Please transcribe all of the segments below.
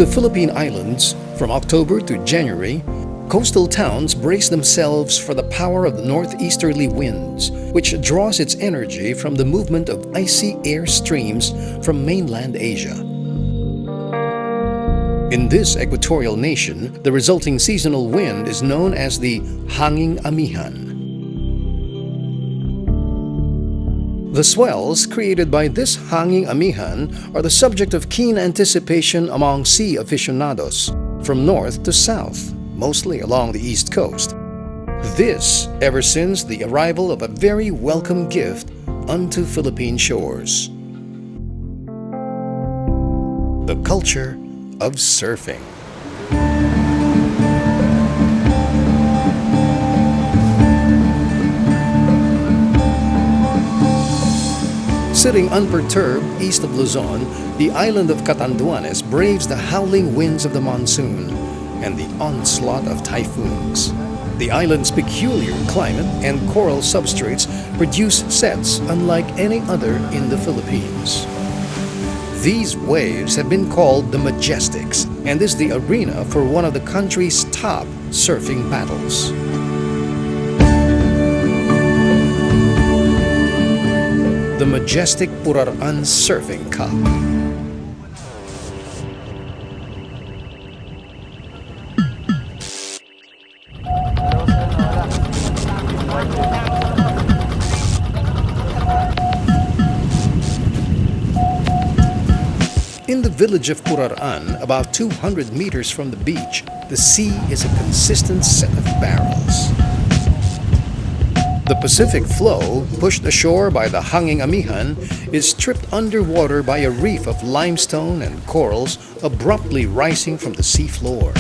the Philippine Islands, from October to January, coastal towns brace themselves for the power of the northeasterly winds, which draws its energy from the movement of icy air streams from mainland Asia. In this equatorial nation, the resulting seasonal wind is known as the hanging amihan. The swells created by this hanging amihan are the subject of keen anticipation among sea aficionados from north to south, mostly along the east coast. This ever since the arrival of a very welcome gift unto Philippine shores: the culture of surfing. Sitting unperturbed east of Luzon, the island of Catanduanes braves the howling winds of the monsoon and the onslaught of typhoons. The island's peculiar climate and coral substrates produce sets unlike any other in the Philippines. These waves have been called the Majestics and is the arena for one of the country's top surfing battles. The Majestic Puraran Surfing Cup. In the village of Puraran, about 200 meters from the beach, the sea is a consistent set of barrels. The Pacific flow, pushed ashore by the hanging amihan, is stripped underwater by a reef of limestone and corals abruptly rising from the seafloor.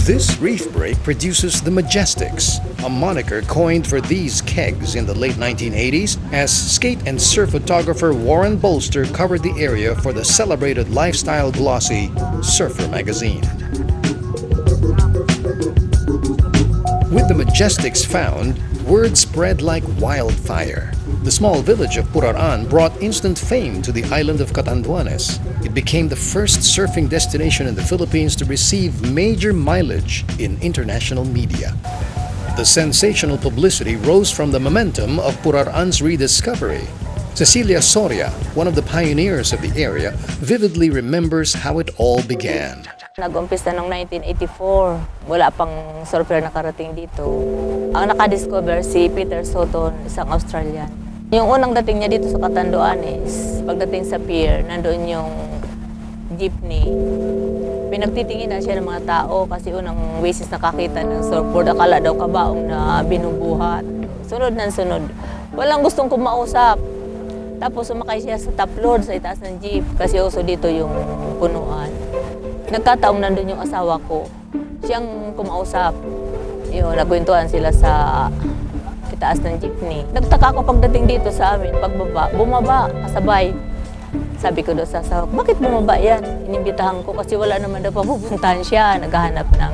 This reef break produces the Majestics, a moniker coined for these kegs in the late 1980s as skate and surf photographer Warren Bolster covered the area for the celebrated lifestyle glossy Surfer magazine. With the Majestics found, word spread like wildfire. The small village of Puraran brought instant fame to the island of Catanduanes. It became the first surfing destination in the Philippines to receive major mileage in international media. The sensational publicity rose from the momentum of Puraran's rediscovery. Cecilia Soria, one of the pioneers of the area, vividly remembers how it all began. Nag-umpisa noong 1984. Wala pang surfer nakarating dito. Ang nakadiscover si Peter Soton, isang Australian. Yung unang dating niya dito sa Catanduanes, pagdating sa pier, nandoon yung jeepney. Pinagtitingin na siya ng mga tao kasi unang beses nakakita ng surfboard. Akala daw kabaong na binubuhat. Sunod ng sunod. Walang gustong kumausap. Tapos sumakay siya sa top floor sa itaas ng jeep kasi uso dito yung punuan. Nagkataong nandun yung asawa ko. Siyang kumausap. Yun, nagkwentuhan sila sa itaas ng jeepney. Nagtaka ako pagdating dito sa amin, pagbaba, bumaba, kasabay. Sabi ko doon sa asawa, bakit bumaba yan? Inimbitahan ko kasi wala naman daw papupuntahan siya. Naghahanap ng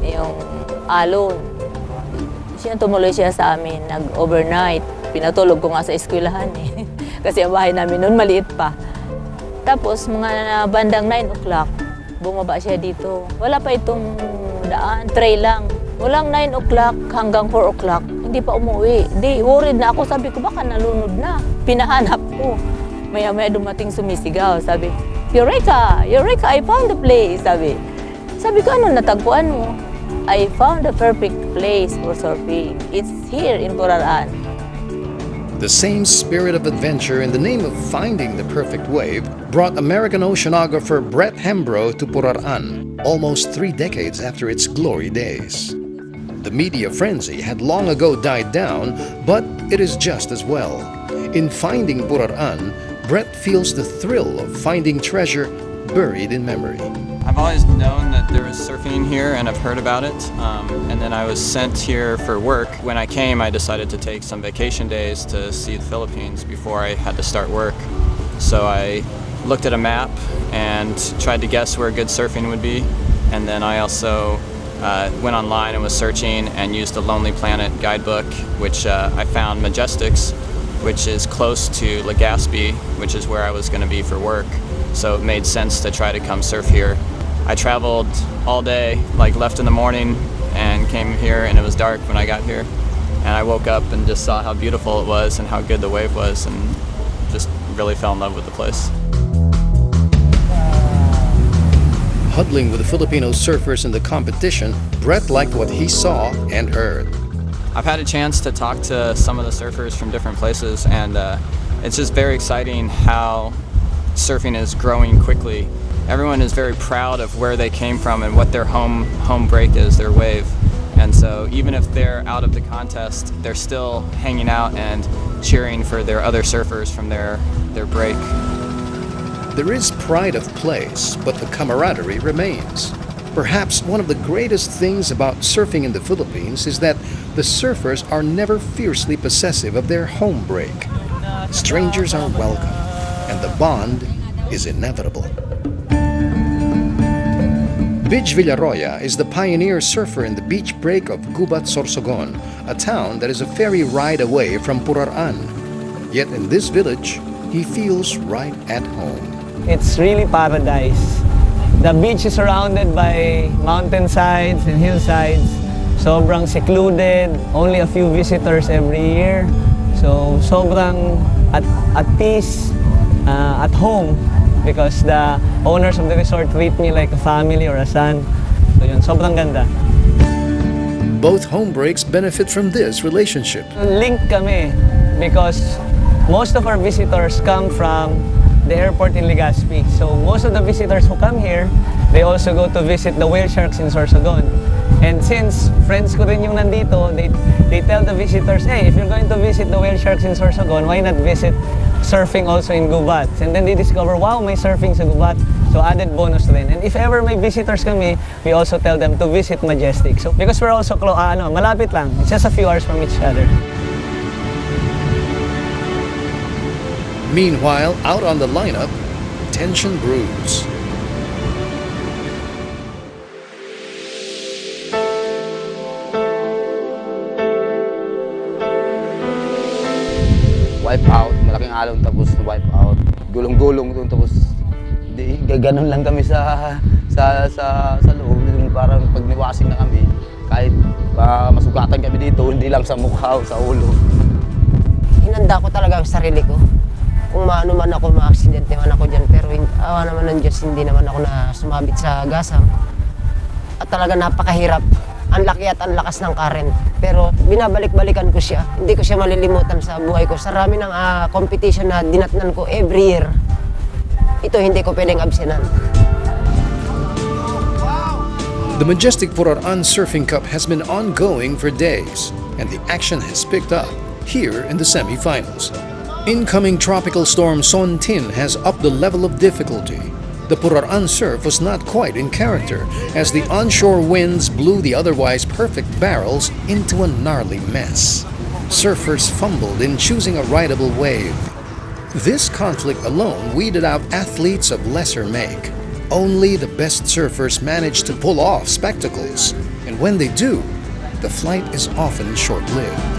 yung alon. Siya tumuloy siya sa amin, nag-overnight. Pinatulog ko nga sa eskwelahan eh. Kasi ang bahay namin noon maliit pa. Tapos mga bandang 9 o'clock, bumaba siya dito. Wala pa itong daan, tray lang. Walang 9 o'clock hanggang 4 o'clock, hindi pa umuwi. Di, worried na ako. Sabi ko, baka nalunod na. Pinahanap ko. Maya-maya dumating sumisigaw. Sabi, Eureka! Eureka! I found the place! Sabi ko, ano natagpuan mo? I found the perfect place for surfing. It's here in Puraran. The same spirit of adventure in the name of finding the perfect wave brought American oceanographer Brett Hembrough to Puraran, almost 3 decades after its glory days. The media frenzy had long ago died down, but it is just as well. In finding Puraran, Brett feels the thrill of finding treasure buried in memory. I've always known that there was surfing here and I've heard about it. And then I was sent here for work. When I came, I decided to take some vacation days to see the Philippines before I had to start work. So I looked at a map and tried to guess where good surfing would be. And then I also went online and was searching and used the Lonely Planet guidebook, which I found Majestics, which is close to Legazpi, which is where I was going to be for work. So it made sense to try to come surf here. I traveled all day, like left in the morning and came here, and it was dark when I got here. And I woke up and just saw how beautiful it was and how good the wave was, and just really fell in love with the place. Huddling with the Filipino surfers in the competition, Brett liked what he saw and heard. I've had a chance to talk to some of the surfers from different places, and it's just very exciting how surfing is growing quickly. Everyone is very proud of where they came from and what their home break is, their wave. And so even if they're out of the contest, they're still hanging out and cheering for their other surfers from their break. There is pride of place, but the camaraderie remains. Perhaps one of the greatest things about surfing in the Philippines is that the surfers are never fiercely possessive of their home break. Strangers are welcome, and the bond is inevitable. Bidge Villarroya is the pioneer surfer in the beach break of Gubat, Sorsogon, a town that is a ferry ride away from Puraran. Yet in this village, he feels right at home. It's really paradise. The beach is surrounded by mountainsides and hillsides. Sobrang secluded, only a few visitors every year. So sobrang at peace, at home, because the owners of the resort treat me like a family or a son. So yun, sobrang ganda. Both home breaks benefit from this relationship. Link kami because most of our visitors come from the airport in Legazpi. So most of the visitors who come here, they also go to visit the whale sharks in Sorsogon. And since friends ko rin yung nandito, they tell the visitors, hey, if you're going to visit the whale sharks in Sorsogon, why not visit surfing also in Gubat? And then they discover, wow, may surfing sa Gubat. So added bonus rin. And if ever may visitors kami, we also tell them to visit Majestic. So because we're also malapit lang. It's just a few hours from each other. Meanwhile, out on the lineup, tension brews. Wipe out, malaking alon tapos wipe out. Gulong-gulong doon tapos gaganon lang kami sa loob para pag niwasing na kami. Kahit masugatan kami dito, hindi lang sa mukha o sa ulo. Hinanda ko talaga ang sarili ko. Kung maano man ako, ma-aksidente man ako dyan, pero awa naman ng Diyos, hindi naman ako na sumabit sa gasang. At talaga napakahirap. Ang laki at ang lakas ng current. Pero binabalik-balikan ko siya. Hindi ko siya malilimutan sa buhay ko. Sa rami ng competition na dinatnan ko every year, ito hindi ko pwedeng absenan. The Majestic Puraran Surfing Cup has been ongoing for days, and the action has picked up here in the semi-finals. Incoming tropical storm Son-Tin has upped the level of difficulty. The Puraran surf was not quite in character as the onshore winds blew the otherwise perfect barrels into a gnarly mess. Surfers fumbled in choosing a rideable wave. This conflict alone weeded out athletes of lesser make. Only the best surfers manage to pull off spectacles, and when they do, the flight is often short-lived.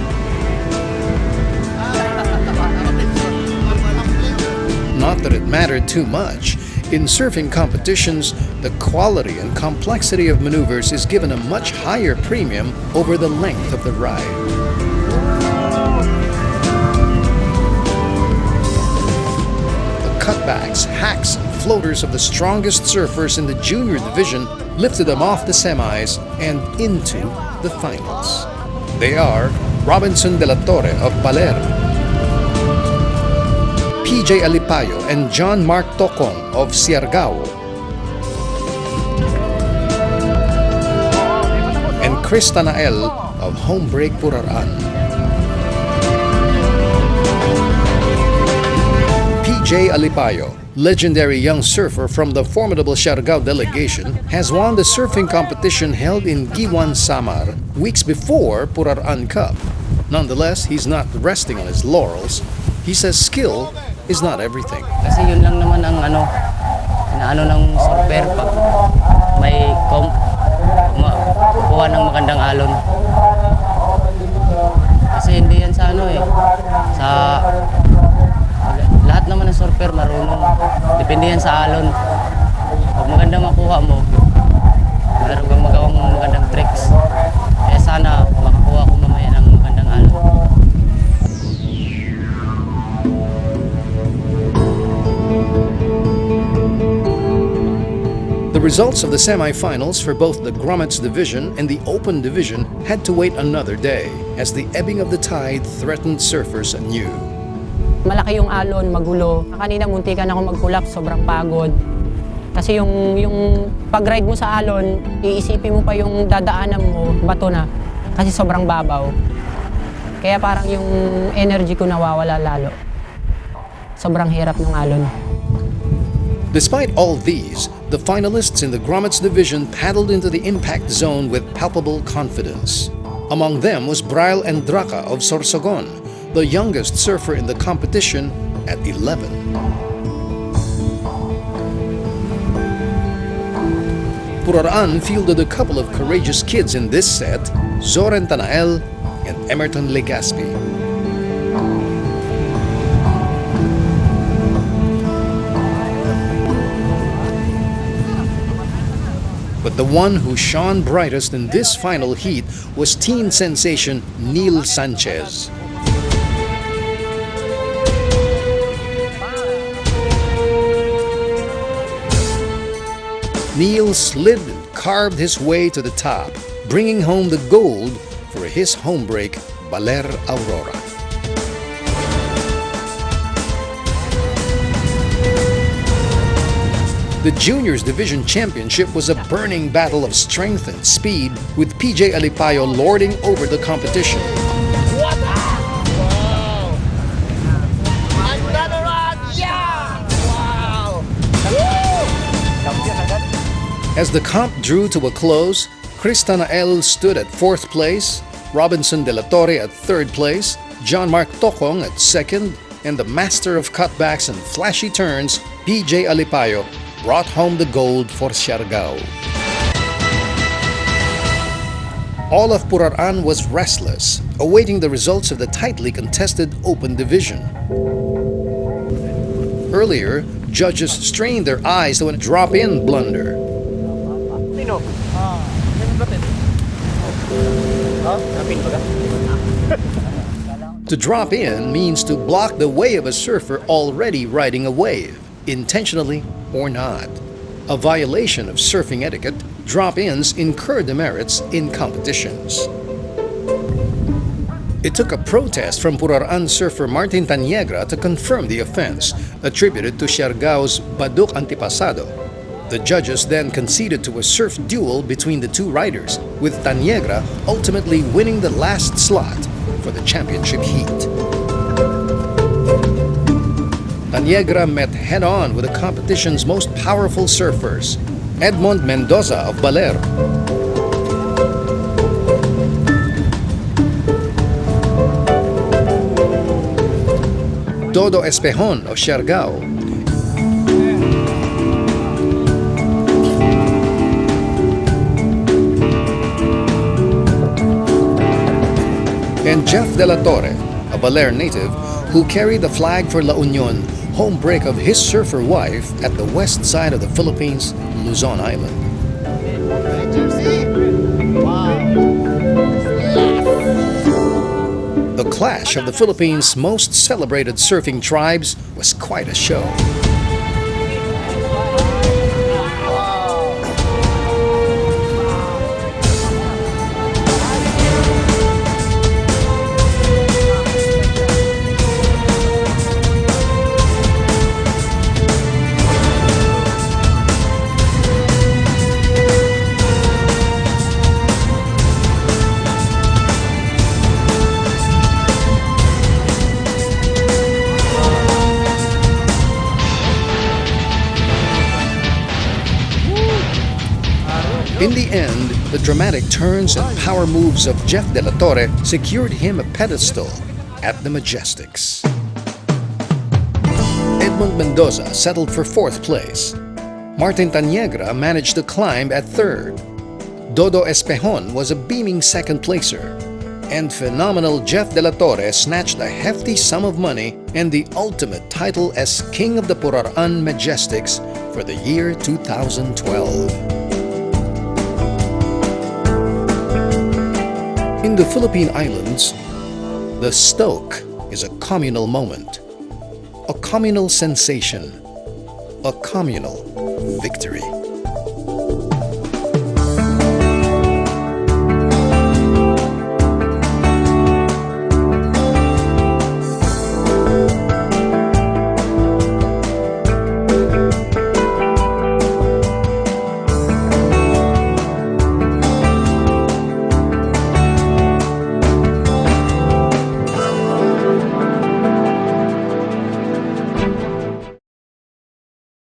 Not that it mattered too much. In surfing competitions, the quality and complexity of maneuvers is given a much higher premium over the length of the ride. The cutbacks, hacks, and floaters of the strongest surfers in the junior division lifted them off the semis and into the finals. They are Robinson de la Torre of Palermo, PJ Alipayo and John Mark Tocong of Siargao, and Chris Tanael of Homebreak Puraran. PJ Alipayo, legendary young surfer from the formidable Siargao delegation, has won the surfing competition held in Giwan, Samar weeks before Puraran Cup. Nonetheless, he's not resting on his laurels. He says skill is not everything. Kasi yun lang naman ang inaano ng surfer pag may kuha ng magandang alon. Kasi hindi yan sa sa sa alon. Pag magandang makuha mo, meron kang magawang magandang tricks. Kaya sana makakuha ko mamaya ng magandang alon. The results of the semifinals for both the Grommets Division and the Open Division had to wait another day as the ebbing of the tide threatened surfers anew. Malaki yung alon, magulo. Kanina muntikan ako mag-collapse, sobrang pagod. Kasi yung pag-ride mo sa alon, iisipin mo pa yung dadaanan mo, bato na. Kasi sobrang babaw. Kaya parang yung energy ko nawawala lalo. Sobrang hirap ng alon. Despite all these, the finalists in the Grommets Division paddled into the impact zone with palpable confidence. Among them was Braille Andraca of Sorsogon, the youngest surfer in the competition at 11. Puraran fielded a couple of courageous kids in this set, Zoren Tanael and Emerton Legaspi. But the one who shone brightest in this final heat was teen sensation Neil Sanchez. Neil slid and carved his way to the top, bringing home the gold for his home break, Baler Aurora. The Juniors Division Championship was a burning battle of strength and speed, with PJ Alipayo lording over the competition. What up? Wow! Another run! Yeah! Wow! As the comp drew to a close, Chris Tanael stood at 4th place, Robinson De La Torre at 3rd place, John Mark Tokong at 2nd, and the master of cutbacks and flashy turns, PJ Alipayo, brought home the gold for Siargao. All of Puraran was restless, awaiting the results of the tightly contested Open Division. Earlier, judges strained their eyes to a drop-in blunder. To drop in means to block the way of a surfer already riding a wave, intentionally or not. A violation of surfing etiquette, drop-ins incur demerits in competitions. It took a protest from Puraran surfer Martin Taniegra to confirm the offense, attributed to Siargao's Baduk Antipasado. The judges then conceded to a surf duel between the two riders, with Taniegra ultimately winning the last slot for the championship heat. Taniegra met head-on with the competition's most powerful surfers, Edmond Mendoza of Baler, Dodo Espejon of Siargao, and Jeff De La Torre, a Baler native, who carried the flag for La Union, home break of his surfer wife at the west side of the Philippines, Luzon Island. The clash of the Philippines' most celebrated surfing tribes was quite a show. In the end, the dramatic turns and power moves of Jeff De La Torre secured him a pedestal at the Majestics. Edmond Mendoza settled for 4th place. Martin Taniegra managed to climb at 3rd. Dodo Espejon was a beaming 2nd placer. and phenomenal Jeff De La Torre snatched a hefty sum of money and the ultimate title as King of the Puraran Majestics for the year 2012. In the Philippine Islands, the stoke is a communal moment, a communal sensation, a communal victory.